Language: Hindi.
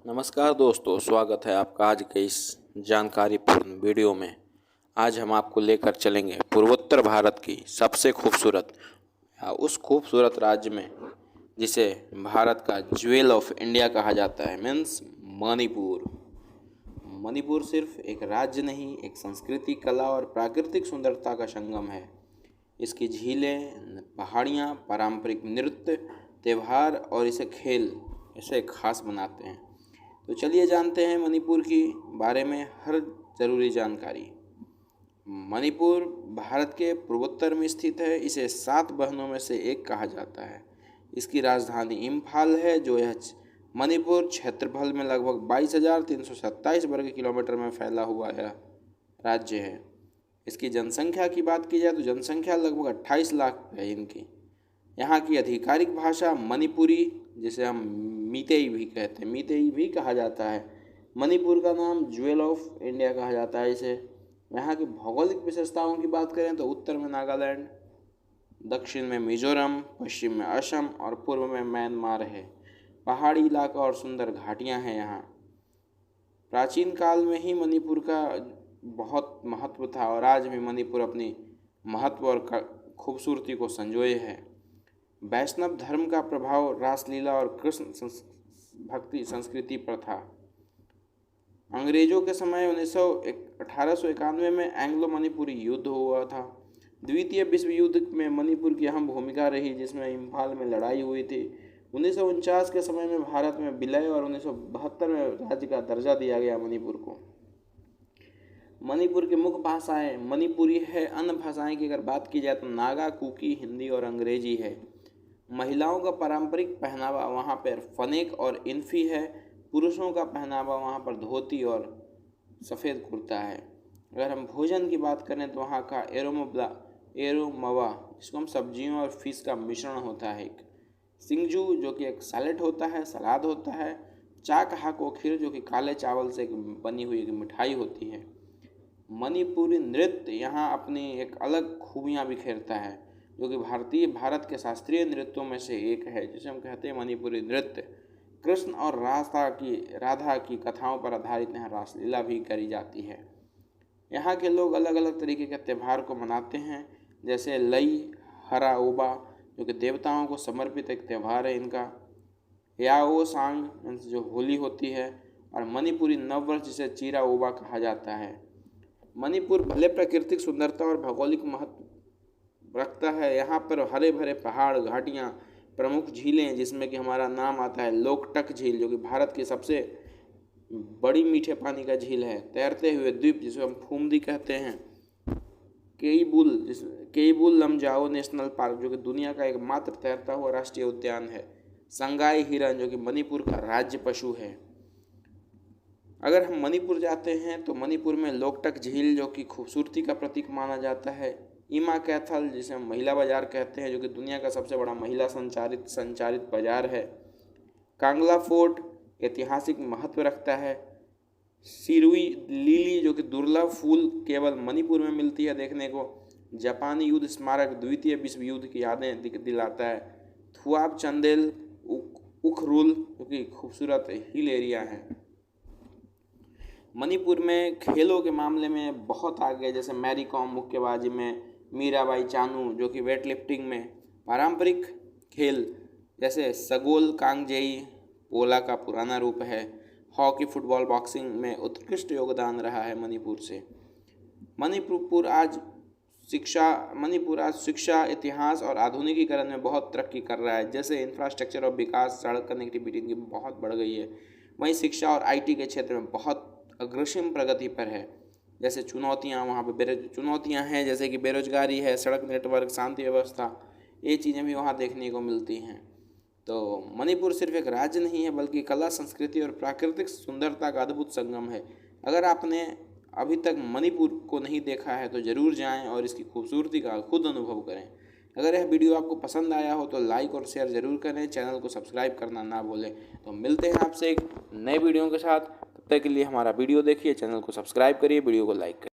नमस्कार दोस्तों, स्वागत है आपका आज के इस जानकारीपूर्ण वीडियो में। आज हम आपको लेकर चलेंगे पूर्वोत्तर भारत की सबसे खूबसूरत या उस खूबसूरत राज्य में जिसे भारत का ज्वेल ऑफ इंडिया कहा जाता है, मीन्स मणिपुर। मणिपुर सिर्फ एक राज्य नहीं, एक संस्कृति, कला और प्राकृतिक सुंदरता का संगम है। इसकी झीलें, पहाड़ियाँ, पारंपरिक नृत्य, त्यौहार और इसे खास बनाते हैं। तो चलिए जानते हैं मणिपुर की बारे में हर ज़रूरी जानकारी। मणिपुर भारत के पूर्वोत्तर में स्थित है। इसे 7 बहनों में से एक कहा जाता है। इसकी राजधानी इम्फाल है, जो यह मणिपुर क्षेत्रफल में लगभग 22,327 वर्ग किलोमीटर में फैला हुआ यह राज्य है। इसकी जनसंख्या की बात की जाए तो जनसंख्या लगभग 28 लाख है इनकी। यहाँ की आधिकारिक भाषा मणिपुरी, जिसे हम मीतेई भी कहते हैं, मीतेई भी कहा जाता है। मणिपुर का नाम ज्वेल ऑफ इंडिया कहा जाता है इसे। यहाँ की भौगोलिक विशेषताओं की बात करें तो उत्तर में नागालैंड, दक्षिण में मिजोरम, पश्चिम में असम और पूर्व में म्यांमार है। पहाड़ी इलाका और सुंदर घाटियाँ हैं यहाँ। प्राचीन काल में ही मणिपुर का बहुत महत्व था और आज भी मणिपुर अपनी महत्व और खूबसूरती को संजोए है। वैष्णव धर्म का प्रभाव रासलीला और कृष्ण भक्ति संस्कृति पर था। अंग्रेजों के समय 1891 में एंग्लो मणिपुरी युद्ध हुआ था। द्वितीय विश्व युद्ध में मणिपुर की अहम भूमिका रही, जिसमें इम्फाल में लड़ाई हुई थी। 1949 के समय में भारत में विलय और 1972 में राज्य का दर्जा दिया गया मणिपुर को। मणिपुर की मुख्य भाषाएं मणिपुरी है। अन्य भाषाएं की अगर बात की जाए तो नागा, कुकी, हिंदी और अंग्रेजी है। महिलाओं का पारंपरिक पहनावा वहाँ पर फनेक और इन्फी है। पुरुषों का पहनावा वहाँ पर धोती और सफ़ेद कुर्ता है। अगर हम भोजन की बात करें तो वहाँ का एरोमवा, जिसको हम सब्जियों और फिश का मिश्रण होता है। एक सिंगजू, जो कि एक सैलेड होता है, सलाद होता है। चाक हाकोखिर, जो कि काले चावल से बनी हुई एक मिठाई होती है। मणिपुरी नृत्य यहाँ अपनी एक अलग खूबियाँ बिखेरता है, जो कि भारत के शास्त्रीय नृत्यों में से एक है, जिसे हम कहते हैं मणिपुरी नृत्य। कृष्ण और राधा की कथाओं पर आधारित यहाँ रासलीला भी करी जाती है। यहाँ के लोग अलग अलग तरीके के त्यौहार को मनाते हैं, जैसे लई हराओबा, जो कि देवताओं को समर्पित एक त्यौहार है इनका। याओ सांग, जो होली होती है, और मणिपुरी नववर्ष, जिसे चीरा ओबा कहा जाता है। मणिपुर भले प्राकृतिक सुंदरता और भौगोलिक महत्व रखता है। यहाँ पर हरे भरे पहाड़, घाटियाँ, प्रमुख झीलें, जिसमें कि हमारा नाम आता है लोकटक झील, जो कि भारत की सबसे बड़ी मीठे पानी का झील है। तैरते हुए द्वीप, जिसे हम फूमदी कहते हैं। केईबुल लमजाओ नेशनल पार्क, जो कि दुनिया का एकमात्र तैरता हुआ राष्ट्रीय उद्यान है। संगाई हिरन, जो कि मणिपुर का राज्य पशु है। अगर हम मणिपुर जाते हैं तो मणिपुर में लोकटक झील, जो कि खूबसूरती का प्रतीक माना जाता है। इमा कैथल, जिसे हम महिला बाजार कहते हैं, जो कि दुनिया का सबसे बड़ा महिला संचालित बाजार है। कांगला फोर्ट ऐतिहासिक महत्व रखता है। सिरुई लिली, जो कि दुर्लभ फूल केवल मणिपुर में मिलती है देखने को। जापानी युद्ध स्मारक द्वितीय विश्व युद्ध की यादें दिलाता है। थुआब चंदेल, उखरुल, जो कि खूबसूरत हिल एरिया है। मणिपुर में खेलों के मामले में बहुत आगे, जैसे मैरी कॉम मुक्केबाजी में, मीराबाई चानू, जो कि वेट लिफ्टिंग में। पारंपरिक खेल जैसे सगोल कांगजेई पोला का पुराना रूप है। हॉकी, फुटबॉल, बॉक्सिंग में उत्कृष्ट योगदान रहा है मणिपुर से। मणिपुर आज शिक्षा, इतिहास और आधुनिकीकरण में बहुत तरक्की कर रहा है। जैसे इंफ्रास्ट्रक्चर और विकास, सड़क कनेक्टिविटी की बहुत बढ़ गई है। वहीं शिक्षा और IT के क्षेत्र में बहुत अग्रसर प्रगति पर है। जैसे चुनौतियाँ वहाँ पर चुनौतियाँ हैं, जैसे कि बेरोजगारी है, सड़क नेटवर्क, शांति व्यवस्था, ये चीज़ें भी वहाँ देखने को मिलती हैं। तो मणिपुर सिर्फ एक राज्य नहीं है, बल्कि कला, संस्कृति और प्राकृतिक सुंदरता का अद्भुत संगम है। अगर आपने अभी तक मणिपुर को नहीं देखा है तो ज़रूर जाएं और इसकी खूबसूरती का खुद अनुभव करें। अगर यह वीडियो आपको पसंद आया हो तो लाइक और शेयर ज़रूर करें। चैनल को सब्सक्राइब करना ना भूलें। तो मिलते हैं आपसे एक नए वीडियो के साथ। तब तक के लिए हमारा वीडियो देखिए, चैनल को सब्सक्राइब करिए, वीडियो को लाइक करिए।